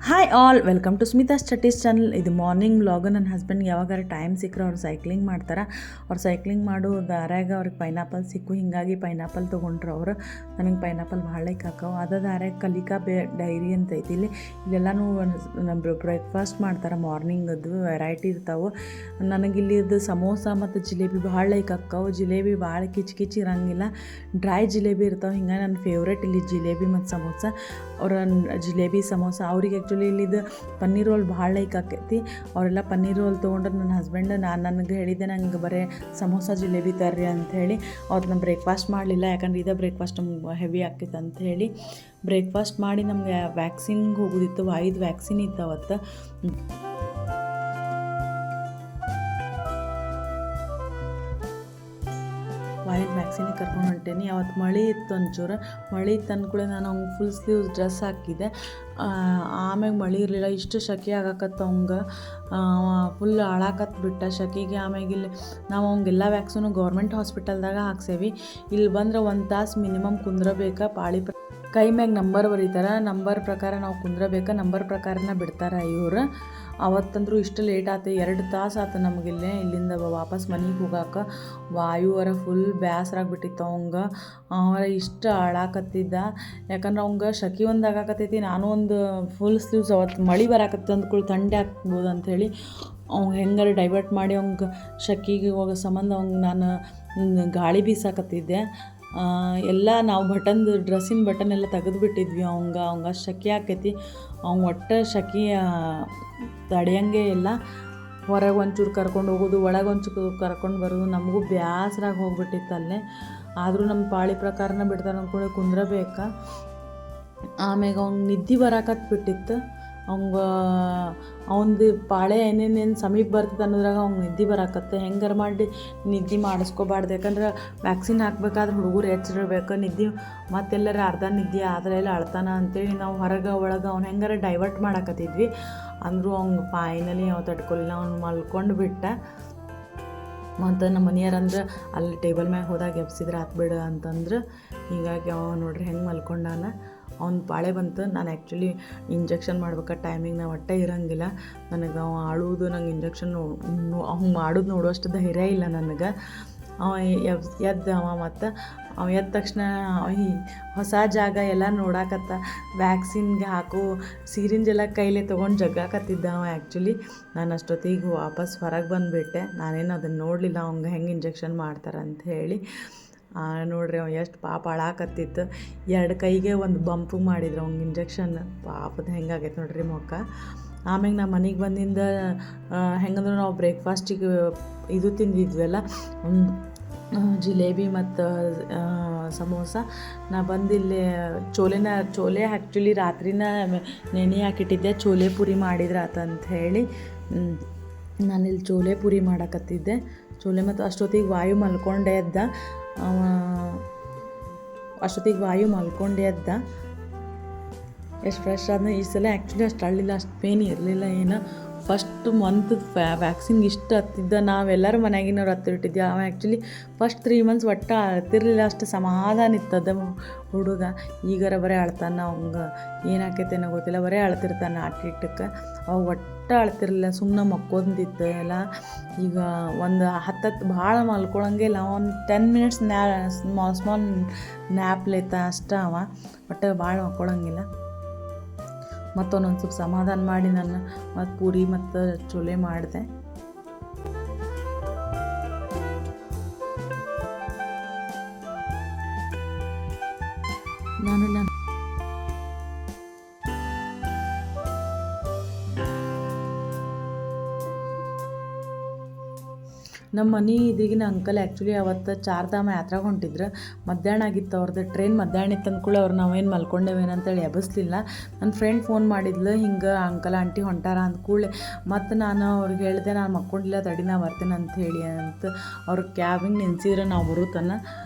Hi all, welcome to Smita studies channel. ಇದು morning vlog. ನನ್ನ ಹಸ್ಬೆಂಡ್ಗೆ ಯಾವಾಗಾರ ಟೈಮ್ ಸಿಕ್ಕರೆ ಅವ್ರು ಸೈಕ್ಲಿಂಗ್ ಮಾಡ್ತಾರೆ. ಅವ್ರು ಸೈಕ್ಲಿಂಗ್ ಮಾಡೋ ದಾರ್ಯಾಗ ಅವ್ರಿಗೆ ಪೈನಾಪಲ್ ಸಿಕ್ಕು, ಹೀಗಾಗಿ ಪೈನಾಪಲ್ ತೊಗೊಂಡ್ರು ಅವರು. ನನಗೆ ಪೈನಾಪಲ್ ಭಾಳ ಲೈಕ್ ಹಾಕವು. ಅದ ದಾರ್ಯಾಗ ಕಲಿಕಾ ಡೈರಿ ಅಂತ ಐತಿ. ಇಲ್ಲೆಲ್ಲನೂ ಬ್ರೇಕ್ಫಾಸ್ಟ್ ಮಾಡ್ತಾರೆ. ಮಾರ್ನಿಂಗದ್ದು ವೆರೈಟಿ ಇರ್ತಾವೆ. ನನಗಿಲ್ಲಿದ್ದು ಸಮೋಸ ಮತ್ತು ಜಿಲೇಬಿ ಭಾಳ ಲೈಕ್ ಹಾಕವು. ಜಿಲೇಬಿ ಭಾಳ ಕಿಚ್ ಇರೋಂಗಿಲ್ಲ, ಡ್ರೈ ಜಿಲೇಬಿ ಇರ್ತಾವೆ. ಹಿಂಗೆ ನನ್ನ ಫೇವ್ರೇಟ್ ಇಲ್ಲಿ ಜಿಲೇಬಿ ಮತ್ತು ಸಮೋಸ. ಅವ್ರ ಜಿಲೇಬಿ ಸಮೋಸ ಅವ್ರಿಗೆ ಆ್ಯಕ್ಚುಲಿ ಇಲ್ಲಿದ್ದು ಪನ್ನೀರ್ ರೋಲ್ ಭಾಳ ಲೈಕ್ ಆಕೈತಿ. ಅವರೆಲ್ಲ ಪನ್ನೀರ್ ರೋಲ್ ತೊಗೊಂಡ್ರೆ ನನ್ನ ಹಸ್ಬೆಂಡ್ ನನಗೆ ಹೇಳಿದ್ದೆ, ನಂಗೆ ಬರೀ ಸಮೋಸ ಜಿಲೇಬಿ ತರ್ರಿ ಅಂಥೇಳಿ. ಅವತ್ತು ನಾನು ಬ್ರೇಕ್ಫಾಸ್ಟ್ ಮಾಡಲಿಲ್ಲ, ಯಾಕಂದ್ರೆ ಇದೇ ಬ್ರೇಕ್ಫಾಸ್ಟ್ ನಮ್ಗೆ ಹೆವಿ ಆಕೈತೆ ಅಂಥೇಳಿ. ಬ್ರೇಕ್ಫಾಸ್ಟ್ ಮಾಡಿ ನಮಗೆ ವ್ಯಾಕ್ಸಿನ್ಗೆ ಹೋಗೋದಿತ್ತು. 5 ವ್ಯಾಕ್ಸಿನ್ ಇತ್ತು ಅವತ್ತು. ವಾಯಿಲ್ ವ್ಯಾಕ್ಸಿನಿಗೆ ಕರ್ಕೊಂಡು ಹೊಂಟೇನಿ. ಅವತ್ತು ಮಳೆ ಇತ್ತು, ಒಂಚೂರು ಮಳೆ ಇತ್ತು ಅಂದ್ಕೂಳೆ ನಾನು ಅವ್ಗೆ ಫುಲ್ ಸ್ಲೀವ್ಸ್ ಡ್ರೆಸ್ ಹಾಕಿದ್ದೆ. ಆಮ್ಯಾಗ ಮಳೆ ಇರಲಿಲ್ಲ, ಇಷ್ಟು ಶೆಕೆ ಆಗಕತ್ತ ಅವಂಗೆ, ಫುಲ್ ಹಾಳಾಕತ್ಬಿಟ್ಟ ಶೆಕೆಗೆ. ಆಮ್ಯಾಗ ಇಲ್ಲಿ ನಾವು ಅವಂಗೆಲ್ಲ ವ್ಯಾಕ್ಸಿನು ಗೌರ್ಮೆಂಟ್ ಹಾಸ್ಪಿಟಲ್ದಾಗ ಹಾಕ್ಸೇವಿ. ಇಲ್ಲಿ ಬಂದ್ರೆ 1 ತಾಸು ಮಿನಿಮಮ್ ಕುಂದ್ರಬೇಕಾ. ಪಾಳಿ ಕೈ ಮ್ಯಾಗ ನಂಬರ್ ಬರೀತಾರೆ, ನಂಬರ್ ಪ್ರಕಾರ ನಾವು ಕುಂದ್ರಬೇಕು, ನಂಬರ್ ಪ್ರಕಾರನ ಬಿಡ್ತಾರೆ ಇವರು. ಅವತ್ತಂದ್ರೂ ಇಷ್ಟು ಲೇಟ್ ಆಯ್ತು, 2 ತಾಸು ಆಯ್ತು ನಮಗಿಲ್ಲೇ ಇಲ್ಲಿಂದ ವಾಪಸ್ ಮನೆಗೆ ಹೋಗಾಕ. ವಾಯುವರ ಫುಲ್ ಬೇಸರಾಗ್ಬಿಟ್ಟಿತ್ತು ಅವಂಗೆ. ಅವರ ಇಷ್ಟು ಹಾಳಾಕತ್ತಿದ್ದ, ಯಾಕಂದ್ರೆ ಅವಂಗೆ ಶೆಕೆ ಒಂದು ಆಗಾಕತ್ತೈತಿ. ನಾನು ಒಂದು ಫುಲ್ ಸ್ಲೀವ್ಸ್, ಅವತ್ತು ಮಳೆ ಬರಾಕತ್ತೆ ಅಂದ್ಕೊಳ್ಳಿ ಥಂಡಿ ಆಗ್ಬೋದು ಅಂಥೇಳಿ ಅವ್ಗೆ ಹೆಂಗಾರು ಡೈವರ್ಟ್ ಮಾಡಿ ಅವ್ಗೆ ಶೆಕೆಗೆ ಹೋಗೋ ಸಂಬಂಧ ಅವ್ಗೆ ನಾನು ಗಾಳಿ ಬೀಸಾಕತ್ತಿದ್ದೆ. ಎಲ್ಲ ನಾವು ಡ್ರೆಸ್ಸಿನ ಬಟನ್ ಎಲ್ಲ ತೆಗೆದುಬಿಟ್ಟಿದ್ವಿ. ಅವಂಗೆ ಶೆಕೆ ಆಕೈತಿ. ಅವ್ನು ಒಟ್ಟು ಶೆಕೆ ತಡೆಯಂಗೆ ಇಲ್ಲ. ಹೊರಗೆ ಒಂಚೂರು ಕರ್ಕೊಂಡು ಹೋಗೋದು, ಒಳಗೆ ಒಂಚೂರು ಕರ್ಕೊಂಡು ಬರೋದು, ನಮಗೂ ಬೇಸರಾಗಿ ಹೋಗ್ಬಿಟ್ಟಿತ್ತು ಅಲ್ಲೇ. ಆದರೂ ನಮ್ಮ ಪಾಳಿ ಪ್ರಕಾರನ ಬಿಡ್ತಾರೆ ಅಂದ್ಕೊಂಡು ಕುಂದ್ರಬೇಕಾ. ಆಮ್ಯಾಗ ಅವ್ನಿಗೆ ನಿದ್ದೆ ಬರಾಕತ್ಬಿಟ್ಟಿತ್ತು. ಅವಂದು ಪಾಳೆ ಏನೇನೇನು ಸಮೀಪ ಬರ್ತದೆ ಅನ್ನೋದ್ರಾಗ ಅವ್ನಿಗೆ ನಿದ್ದೆ ಬರಾಕತ್ತೆ. ಹೆಂಗಾರು ಮಾಡಿ ನಿದ್ದೆ ಮಾಡಿಸ್ಕೋಬಾರ್ದು, ಯಾಕಂದ್ರೆ ವ್ಯಾಕ್ಸಿನ್ ಹಾಕ್ಬೇಕಾದ್ರೆ ಹುಡುಗರು ಎಚ್ಚರಿರ್ಬೇಕು. ನಿದ್ದೆ ಮತ್ತೆಲ್ಲರ ಅರ್ಧ ನಿದ್ದೆ ಆದರೆ ಎಲ್ಲ ಅಳ್ತಾನ ಅಂತೇಳಿ ನಾವು ಹೊರಗೆ ಒಳಗೆ ಅವ್ನು ಹೆಂಗಾರ ಡೈವರ್ಟ್ ಮಾಡಾಕತ್ತಿದ್ವಿ. ಅಂದರೂ ಅವ್ನಿಗೆ ಫೈನಲಿ ಅವ ತಡ್ಕೊಲಿಲ್ಲ, ಅವ್ನು ಮಲ್ಕೊಂಡು ಬಿಟ್ಟ. ಮತ್ತು ನಮ್ಮ ಮನೆಯವ್ರಂದ್ರೆ ಅಲ್ಲಿ ಟೇಬಲ್ ಮ್ಯಾಗ ಹೋದಾಗ ಎಬ್ಸಿದ್ರೆ ಹಾಕ್ಬಿಡು ಅಂತಂದ್ರೆ, ಹೀಗಾಗಿ ಅವ ನೋಡ್ರಿ ಹೆಂಗೆ ಮಲ್ಕೊಂಡಾನ. ಅವ್ನು ಪಾಳೆ ಬಂತು. ನಾನು ಆ್ಯಕ್ಚುಲಿ ಇಂಜೆಕ್ಷನ್ ಮಾಡ್ಬೇಕಾದ ಟೈಮಿಗೆ ನಾವು ಒಟ್ಟೆ ಇರೋಂಗಿಲ್ಲ. ನನಗೆ ಅವ ಆಳುವುದು, ನಂಗೆ ಇಂಜೆಕ್ಷನ್ ಅವ್ನು ಮಾಡೋದು ನೋಡುವಷ್ಟು ಧೈರ್ಯ ಇಲ್ಲ ನನಗೆ. ಅವ ಎದ್ದ ಮತ್ತು ಅವ ಎದ್ದ ತಕ್ಷಣ ಹೊಸ ಜಾಗ ಎಲ್ಲ ನೋಡಾಕತ್ತ. ವ್ಯಾಕ್ಸಿನ್ಗೆ ಹಾಕೋ ಸಿರಿಂಜ್ ಎಲ್ಲ ಕೈಲೇ ತೊಗೊಂಡು ಜಗ್ಗಾಕತ್ತಿದ್ದ ಅವ. ಆ್ಯಕ್ಚುಲಿ ನಾನು ಅಷ್ಟೊತ್ತಿಗೆ ವಾಪಸ್ ಹೊರಗೆ ಬಂದುಬಿಟ್ಟೆ. ನಾನೇನು ಅದನ್ನು ನೋಡಲಿಲ್ಲ ಅವ್ಗೆ ಹೆಂಗೆ ಇಂಜೆಕ್ಷನ್ ಮಾಡ್ತಾರೆ ಅಂತ ಹೇಳಿ. ನೋಡ್ರಿ ಅವ ಎಷ್ಟು ಪಾಪ ಹಾಳಾಕತ್ತಿತ್ತು. 2 ಕೈಗೆ ಒಂದು ಬಂಪು ಮಾಡಿದ್ರು ಅವ್ನಿಗೆ ಇಂಜೆಕ್ಷನ್. ಪಾಪದ ಹೆಂಗಾಗೈತೆ ನೋಡ್ರಿ ಮುಖ. ಆಮ್ಯಾಗ ನಾವು ಮನೆಗೆ ಬಂದಿಂದ ಹೆಂಗಂದ್ರೆ ನಾವು ಬ್ರೇಕ್ಫಾಸ್ಟಿಗೆ ಇದು ತಿಂದಿದ್ವಲ್ಲ, ಜಿಲೇಬಿ ಮತ್ತು ಸಮೋಸ. ನಾ ಬಂದಿಲ್ಲಿ ಚೋಲೆ ಆ್ಯಕ್ಚುಲಿ ರಾತ್ರಿನ ನೆನೆ ಹಾಕಿಟ್ಟಿದ್ದೆ. ಚೋಲೆ ಪುರಿ ಮಾಡಿದ್ರೆ ಆತಂತ ಹೇಳಿ ನಾನಿಲ್ಲಿ ಚೋಲೆ ಪುರಿ ಮಾಡಾಕತ್ತಿದ್ದೆ. ಚೋಲೆ ಮತ್ತು ಅಷ್ಟೊತ್ತಿಗೆ ವಾಯು ಮಲ್ಕೊಂಡೇ ಇದ್ದ. ಎಷ್ಟು ಫ್ರೆಶ್ ಆದ. ಈ ಸಲ ಆ್ಯಕ್ಚುಲಿ ಅಷ್ಟು ಅಳ್ಳಿಲ್ಲ, ಅಷ್ಟು ಪೇನ್ ಇರಲಿಲ್ಲ ಏನು. ಫಸ್ಟ್ ಮಂತ್ ವ್ಯಾಕ್ಸಿನ್ಗೆ ಇಷ್ಟು ಹತ್ತಿದ್ದ. ನಾವೆಲ್ಲರೂ ಮನೆಯಾಗಿನವ್ರು ಹತ್ತಿಟ್ಟಿದ್ವಿ. ಅವ ಆ್ಯಕ್ಚುಲಿ ಫಸ್ಟ್ 3 ಮಂತ್ಸ್ ಒಟ್ಟು ಅಳ್ತಿರ್ಲಿಲ್ಲ, ಅಷ್ಟು ಸಮಾಧಾನ ಇತ್ತದ ಹುಡುಗ. ಈಗಾರ ಬರೀ ಅಳ್ತಾನೆ. ಅವಂಗೆ ಏನಾಕೈತೇನೋ ಗೊತ್ತಿಲ್ಲ, ಬರೀ ಅಳ್ತಿರ್ತಾನೆ ಆಟಿಟ್ಟಕ್ಕೆ. ಅವಾಗ ಒಟ್ಟು ಅಳ್ತಿರ್ಲಿಲ್ಲ, ಸುಮ್ಮನೆ ಮಕ್ಕೊಂದಿತ್ತು ಎಲ್ಲ. ಈಗ ಒಂದು 10 ಭಾಳ ಮಲ್ಕೊಳಂಗೆ ಇಲ್ಲ. ಒಂದು 10 ಮಿನಿಟ್ಸ್ ಸ್ಮಾಲ್ ನ್ಯಾಪ್ಲೇತ ಅಷ್ಟೇ ಅವ. ಒಟ್ಟು ಭಾಳ ಮಕ್ಕೊಳಂಗಿಲ್ಲ. ಮತ್ತು ಒಂದೊಂದು ಸ್ವಲ್ಪ ಸಮಾಧಾನ ಮಾಡಿ ನಾನು ಮತ್ತು ಪೂರಿ ಮತ್ತು ಚೋಲೆ ಮಾಡಿದೆ. ನಮ್ಮ ಮನೆ ಇದ್ರಿಗಿನ ಅಂಕಲ್ ಆ್ಯಕ್ಚುಲಿ ಅವತ್ತು 4 ಧಾಮ ಯಾತ್ರೆಗೆ ಹೊಂಟಿದ್ರು. ಮಧ್ಯಾಹ್ನ ಆಗಿತ್ತು ಅವ್ರದ್ದು ಟ್ರೈನ್. ಮಧ್ಯಾಹ್ನ ಇತ್ತು ಅಂದ್ಕೂಳೆ ಅವ್ರು ನಾವೇನು ಮಲ್ಕೊಂಡೇವೇನಂತೇಳಿ ಎಬ್ಬಿಸ್ಲಿಲ್ಲ. ನನ್ನ ಫ್ರೆಂಡ್ ಫೋನ್ ಮಾಡಿದ್ಲು, ಹಿಂಗೆ ಅಂಕಲ್ ಆಂಟಿ ಹೊಂಟಾರ ಅಂದ್ಕೂಳೆ. ಮತ್ತು ನಾನು ಅವ್ರಿಗೆ ಹೇಳಿದೆ, ನಾನು ಮಕ್ಕೊಂಡಿಲ್ಲ ತಡಿ ನಾ ಬರ್ತೇನೆ ಅಂಥೇಳಿ ಅಂತ. ಅವ್ರು ಕ್ಯಾಬಿಗೆ ನಿನ್ಸಿದ್ರೆ ನಾವು ಬರುತ್ತಾನ.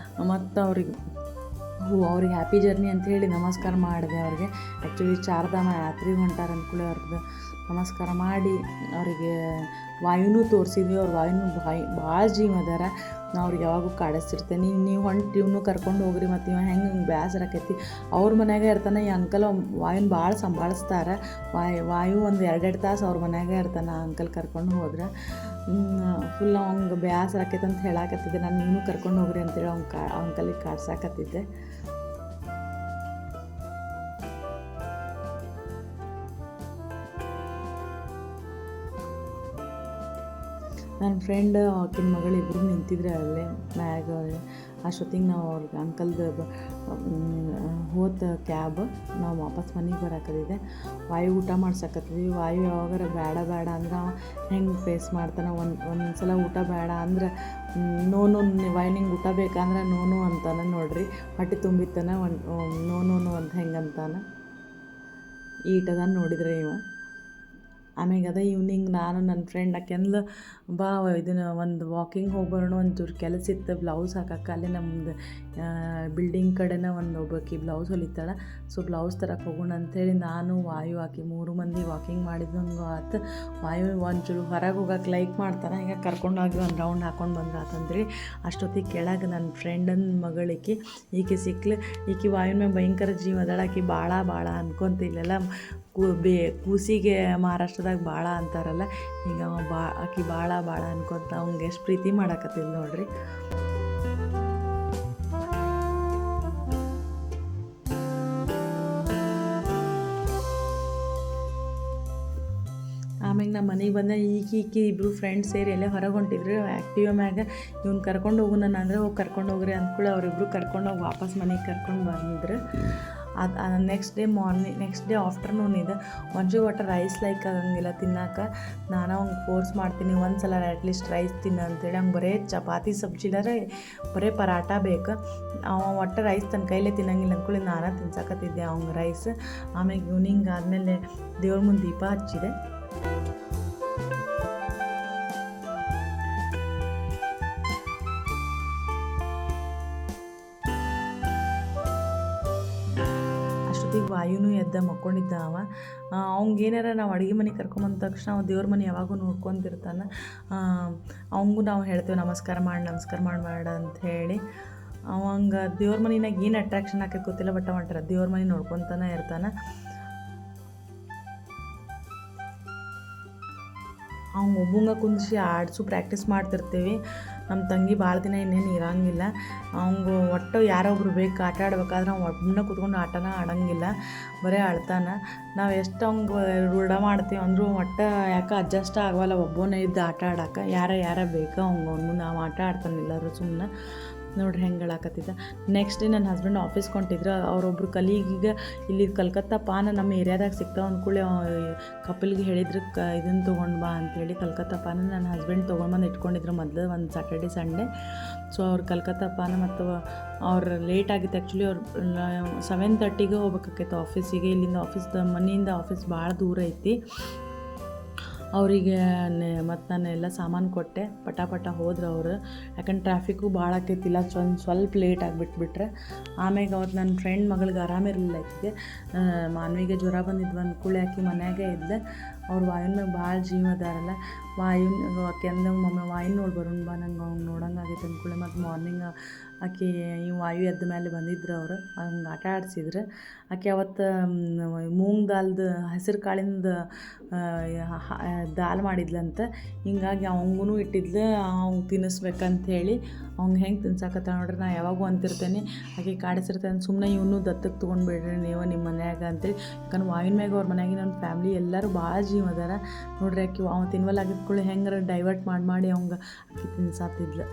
ಮತ್ತು ಅವ್ರಿಗೆ ಅವ್ರಿಗೆ ಹ್ಯಾಪಿ ಜರ್ನಿ ಅಂತ ಹೇಳಿ ನಮಸ್ಕಾರ ಮಾಡಿದೆ ಅವ್ರಿಗೆ. ಆ್ಯಕ್ಚುಲಿ ಚಾರ್ಧಾಮ ಯಾತ್ರೆಗೆ ಹೊಂಟಾರ ಅಂದ್ಕೂಳೆ ಅವ್ರದ್ದು ನಮಸ್ಕಾರ ಮಾಡಿ ಅವರಿಗೆ ವಾಯುನೂ ತೋರಿಸಿದ್ವಿ. ಅವ್ರು ವಾಯುನೂ ಭಾಳ ಜೀವ ಅದಾರ. ನಾ ಅವ್ರಿಗೆ ಯಾವಾಗೂ ಕಾಡಿಸ್ತಿರ್ತೇನೆ, ನೀವು ಹೊಂಟು ಇವ್ನು ಕರ್ಕೊಂಡು ಹೋಗ್ರಿ, ಮತ್ತು ಇವ ಹೆಂಗೆ ಬೇಸರ ಆಕೈತಿ. ಅವ್ರ ಮನ್ಯಾಗ ಇರ್ತಾನೆ. ಈ ಅಂಕಲ್ ವಾಯುನ ಭಾಳ ಸಂಭಾಳಿಸ್ತಾರೆ. ವಾಯು ಒಂದು 2 ತಾಸು ಅವ್ರ ಮನ್ಯಾಗ ಇರ್ತಾನೆ. ಆ ಅಂಕಲ್ ಕರ್ಕೊಂಡು ಹೋದ್ರೆ ಫುಲ್ ಅವ್ಗೆ ಬೇಸರ ಆಕೈತೆ ಅಂತ ಹೇಳಾಕತ್ತಿದ್ದೆ. ನಾನು ನೀನು ಕರ್ಕೊಂಡು ಹೋಗ್ರಿ ಅಂತೇಳಿ ಅಂಕಲಿಗೆ ಕಾಡ್ಸಾಕತ್ತಿದ್ದೆ. ನನ್ನ ಫ್ರೆಂಡ್ ಆಕಿನ ಮಗಳು ಇಬ್ಬರು ನಿಂತಿದ್ರೆ ಅಲ್ಲೇ ಮ್ಯಾಗ. ಅಷ್ಟೊತ್ತಿಗೆ ನಾವು ಅವ್ರಿಗೆ ಅಂಕಲ್ದು ಹೋದ ಕ್ಯಾಬ್ ನಾವು ವಾಪಸ್ ಮನೆಗೆ ಬರಾಕತ್ತಿದ್ದೆ. ವಾಯು ಊಟ ಮಾಡ್ಸಕತ್ತಿದ್ವಿ. ವಾಯು ಯಾವಾಗಾರ ಬೇಡ ಅಂದ್ರೆ ಹೆಂಗೆ ಫೇಸ್ ಮಾಡ್ತಾನೆ. ಒಂದು ಸಲ ಊಟ ಬೇಡ ಅಂದ್ರೆ ನೋನು ವಾಯು ನಿಂಗೆ ಊಟ ಬೇಕಂದ್ರೆ ನೋನು ಅಂತಾನೆ ನೋಡ್ರಿ. ಹೊಟ್ಟೆ ತುಂಬಿತ್ತಾನೆ ನೋನು ಅಂತ ಹೆಂಗೆ ಅಂತಾನೆ. ಈಟದ ನೋಡಿದ್ರೆ ಇವ ಆಮ್ಯಾಗ ಅದ ಈವ್ನಿಂಗ್ ನಾನು ನನ್ನ ಫ್ರೆಂಡ್ ಆಕೆಂದ್ಲು ಬಾ ಇದನ್ನು ಒಂದು ವಾಕಿಂಗ್ ಹೋಗಿ ಬರೋಣ, ಒಂಚೂರು ಕೆಲಸ ಇತ್ತು ಬ್ಲೌಸ್ ಹಾಕಕ್ಕೆ. ಅಲ್ಲಿ ನಮ್ಮದು ಬಿಲ್ಡಿಂಗ್ ಕಡೆನೇ ಒಬ್ಬಾಕಿ ಬ್ಲೌಸ್ ಹೊಲಿತಾಳೆ. ಸೊ ಬ್ಲೌಸ್ ತರಕ್ಕೆ ಹೋಗೋಣ ಅಂಥೇಳಿ ನಾನು ವಾಯು ಹಾಕಿ 3 ಮಂದಿ ವಾಕಿಂಗ್ ಮಾಡಿದ್ದಂಗೆ ಆತು. ವಾಯು ಒಂಚೂರು ಹೊರಗೆ ಹೋಗಕ್ಕೆ ಲೈಕ್ ಮಾಡ್ತಾನೆ. ಈಗ ಕರ್ಕೊಂಡೋಗಿ ಒಂದು ರೌಂಡ್ ಹಾಕ್ಕೊಂಡು ಬಂದ್ರೆ ಆತಂದ್ರಿ. ಅಷ್ಟೊತ್ತಿಗೆ ಕೆಳಗೆ ನನ್ನ ಫ್ರೆಂಡನ ಮಗಳಿಗೆ ಈಕೆ ಸಿಕ್ಲು. ಈಕೆ ವಾಯುನ ಮ್ಯಾಗ ಭಯಂಕರ ಜೀವ ಅದಾಳ. ಆಕೆ ಭಾಳ ಅನ್ಕೊಂತ ಇಲ್ಲೆಲ್ಲ ಕೂಸಿಗೆ ಮಹಾರಾಷ್ಟ್ರದಾಗ ಭಾಳ ಅಂತಾರಲ್ಲ, ಈಗ ಆಕೆ ಭಾಳ ಅನ್ಕೊಂತ ಅವ್ನಿಗೆ ಎಷ್ಟು ಪ್ರೀತಿ ಮಾಡಾಕತ್ತಿಲ್ಲ ನೋಡ್ರಿ. ಆಮ್ಯಾಗ ನಮ್ಮ ಮನೆಗೆ ಬಂದೆ. ಈಕಿ ಇಬ್ಬರು ಫ್ರೆಂಡ್ಸ್ ಸೇರಿ ಎಲ್ಲೇ ಹೊರಗೆ ಹೊಂಟಿದ್ರು. ಆ್ಯಕ್ಟಿವ್ ಮ್ಯಾಗ ಇವ್ನು ಕರ್ಕೊಂಡು ಹೋಗು ನಾನು ಅಂದರೆ ಹೋಗಿ ಕರ್ಕೊಂಡು ಹೋಗ್ರಿ ಅಂದ್ಕೊಳ್ಳಿ ಅವರಿಬ್ಬರು ಕರ್ಕೊಂಡೋಗಿ ವಾಪಸ್ ಮನೆಗೆ ಕರ್ಕೊಂಡು ಬಂದರು. ಅದು ನೆಕ್ಸ್ಟ್ ಡೇ ಆಫ್ಟರ್ನೂನ್ ಇದು ಒಂಚೂರು ಒಟ್ಟು ರೈಸ್ ಲೈಕ್ ಆಗಂಗಿಲ್ಲ ತಿನ್ನಕ್ಕೆ. ನಾನು ಅವ್ನಿಗೆ ಫೋರ್ಸ್ ಮಾಡ್ತೀನಿ ಒಂದು ಸಲ ಅಟ್ಲೀಸ್ಟ್ ರೈಸ್ ತಿನ್ನು ಅಂತೇಳಿ. ಅವ್ನು ಬರೀ ಚಪಾತಿ ಸಬ್ಜಿಲಾರೆ ಬರೀ ಪರಾಟ ಬೇಕು. ಅವ ಒಟ್ಟು ರೈಸ್ ತನ್ನ ಕೈಲೇ ತಿನ್ನಂಗಿಲ್ಲ ಅಂದ್ಕೊಳ್ಳಿ ನಾನು ತಿನ್ಸಕತ್ತಿದ್ದೆ ಅವ್ನಿಗೆ ರೈಸ್. ಆಮೇಲೆ ಈವ್ನಿಂಗ್ ಆದಮೇಲೆ ದೇವ್ರ ಮುಂದೆ ದೀಪ ಹಚ್ಚಿದೆ. ಅಷ್ಟೊತ್ತಿಗೆ ವಾಯುನೂ ಎದ್ದ ಮಕ್ಕೊಂಡಿದ್ದ. ಅವ್ನಿಗೇನಾರ ನಾವು ಅಡುಗೆ ಮನೆಗೆ ಕರ್ಕೊಂಬಂದ ತಕ್ಷಣ ಅವ್ನು ದೇವ್ರ ಮನೆ ಯಾವಾಗೂ ನೋಡ್ಕೊತಿರ್ತಾನೆ. ಅವಂಗೂ ನಾವು ಹೇಳ್ತೇವೆ ನಮಸ್ಕಾರ ಮಾಡ ಅಂತ ಹೇಳಿ. ಅವಂಗೆ ದೇವ್ರ ಮನೆಯಾಗ ಏನು ಅಟ್ರಾಕ್ಷನ್ ಆಕೈತೆ ಗೊತ್ತಿಲ್ಲ, ಬಟ್ ಅವ ದೇವ್ರ ಮನೆ ನೋಡ್ಕೊತಾನೆ ಇರ್ತಾನೆ. ಅವ್ನು ಒಬ್ಬಂಗ ಕುಂದಿಸಿ ಆಡಿಸು ಪ್ರಾಕ್ಟೀಸ್ ಮಾಡ್ತಿರ್ತೀವಿ. ನಮ್ಮ ತಂಗಿ ಭಾಳ ದಿನ ಇನ್ನೇನು ಇರೋಂಗಿಲ್ಲ. ಅವ್ನಿಗೆ ಒಟ್ಟು ಯಾರೊಬ್ರು ಬೇಕು ಆಟ ಆಡ್ಬೇಕಾದ್ರೆ ಅವ್ನು ಒಬ್ಬನ ಕೂತ್ಕೊಂಡು ಆಟನ ಆಡೋಂಗಿಲ್ಲ, ಬರೀ ಅಳ್ತಾನೆ. ನಾವು ಎಷ್ಟು ಅವ್ನಿಗೆ ರೂಢ ಮಾಡ್ತೀವಿ ಅಂದರೂ ಒಟ್ಟು ಯಾಕೆ ಅಡ್ಜಸ್ಟ್ ಆಗವಲ್ಲ ಒಬ್ಬನೇ ಇದ್ದು ಆಟ ಆಡೋಕೆ. ಯಾರ ಬೇಕು ಅವ್ನು ನಾವು ಆಟ ಆಡ್ತಾನೆ ಎಲ್ಲರೂ ಸುಮ್ಮನೆ. ನೋಡ್ರಿ ಹೆಂಗೆ ಹೇಳಾಕತ್ತಿದ್ದ. ನೆಕ್ಸ್ಟ್ ಡೇ ನನ್ನ ಹಸ್ಬೆಂಡ್ ಆಫೀಸ್ಗೆ ಹೊಂಟಿದ್ರು. ಅವರೊಬ್ರು ಕಲೀಗಿಗೆ ಇಲ್ಲಿ ಕಲ್ಕತ್ತಾ ಪಾನ ನಮ್ಮ ಏರಿಯಾದಾಗ ಸಿಗ್ತಾವೆ ಅಂದ್ಕೊಳ್ಳಿ ಕಪಲ್ಗೆ ಹೇಳಿದ್ರು ಇದನ್ನು ತೊಗೊಂಡು ಬಾ ಅಂಥೇಳಿ. ಕಲ್ಕತ್ತಾ ಪಾನ ನನ್ನ ಹಸ್ಬೆಂಡ್ ತೊಗೊಂಡ್ಬಂದು ಇಟ್ಕೊಂಡಿದ್ರು ಮೊದಲು ಒಂದು ಸ್ಯಾಟರ್ಡೆ ಸಂಡೇ. ಸೊ ಅವ್ರು ಕಲ್ಕತ್ತಾ ಪಾನ ಮತ್ತು ಅವ್ರು ಲೇಟ್ ಆಗಿತ್ತು. ಆ್ಯಕ್ಚುಲಿ ಅವ್ರು 7:30ಗೆ ಹೋಗ್ಬೇಕಾಕೈತೆ ಆಫೀಸಿಗೆ. ಇಲ್ಲಿಂದ ಮನೆಯಿಂದ ಆಫೀಸ್ ಭಾಳ ದೂರ ಐತಿ. ಅವರಿಗೆ ಮತ್ತು ನಾನು ಎಲ್ಲ ಸಾಮಾನು ಕೊಟ್ಟೆ. ಪಟ ಹೋದ್ರು ಅವರು. ಯಾಕಂದ್ರೆ ಟ್ರಾಫಿಕ್ಕು ಭಾಳ ಆಕೈತಿಲ್ಲ, ಸ್ವಲ್ಪ ಲೇಟ್ ಆಗಿಬಿಟ್ಬಿಟ್ರೆ. ಆಮೇಲೆ ಅವತ್ತು ನನ್ನ ಫ್ರೆಂಡ್ ಮಗಳಿಗೆ ಆರಾಮಿರಲಿಲ್ಲ. ಆಕೆಗೆ ಮಾನ್ವಿಗೆ ಜ್ವರ ಬಂದಿದ್ವು ಅಂದ್ಕೊಳ್ಳಿ. ಆಕೆ ಮನ್ಯಾಗೆ ಇದ್ದೆ. ಅವ್ರು ವಾಯುನ ಮ್ಯಾಗ ಭಾಳ ಜೀವ ಅದಾರಲ್ಲ. ಆಕೆ ಅಂದ ಮಮ್ಮಿ ವಾಯುನ ನೋಡಿ ಬರೋಣ ಬಾ, ನಂಗೆ ಅವ್ನು ನೋಡಂಗೆ ಆಗೈತೆ ಅಂದ್ಕೊಳ್ಳಿ. ಮತ್ತು ಮಾರ್ನಿಂಗ್ ಆಕೆ ಈ ವಾಯು ಎದ್ದ ಮೇಲೆ ಬಂದಿದ್ರು ಅವರು. ಹಂಗೆ ಆಟ ಆಡಿಸಿದ್ರು. ಆಕೆ ಅವತ್ತು ಮೂಂಗ್ ದಾಲ್ದು ಹೆಸರು ಕಾಳಿಂದ ದಾಲ್ ಮಾಡಿದ್ಲಂತ. ಹಿಂಗಾಗಿ ಅವಂಗೂ ಇಟ್ಟಿದ್ಲು ಅವ್ನು ತಿನ್ನಿಸ್ಬೇಕಂಥೇಳಿ. ಅವ್ನಿಗೆ ಹೆಂಗೆ ತಿನ್ಸಾಕತ್ತ ನೋಡ್ರಿ. ನಾನು ಯಾವಾಗೂ ಅಂತಿರ್ತೇನೆ ಆಕೆ ಕಾಡಿಸಿರ್ತೇನೆ ಸುಮ್ಮನೆ ಇವನು ದತ್ತಕ್ಕೆ ತೊಗೊಂಡ್ಬಿಡ್ರಿ ನೀವು ನಿಮ್ಮ ಮನ್ಯಾಗ ಅಂತೇಳಿ. ಯಾಕಂದ್ರೆ ವಾಯುನ ಮ್ಯಾಗ ಅವ್ರ ಮನ್ಯಾಗಿನ ನನ್ನ ಫ್ಯಾಮ್ಲಿ ಎಲ್ಲರೂ ಭಾಳ ಜೀವ ಅದಾರ ನೋಡ್ರಿ. ಆಕೆ ಅವ ತಿನ್ವಲ್ಲಾಗಿದ್ಕೊಳ್ಳಿ ಹೆಂಗಾರ ಡೈವರ್ಟ್ ಮಾಡಿ ಅವಂಗೆ ಆಕೆ ತಿನ್ಸಾತಿದ್ಲು.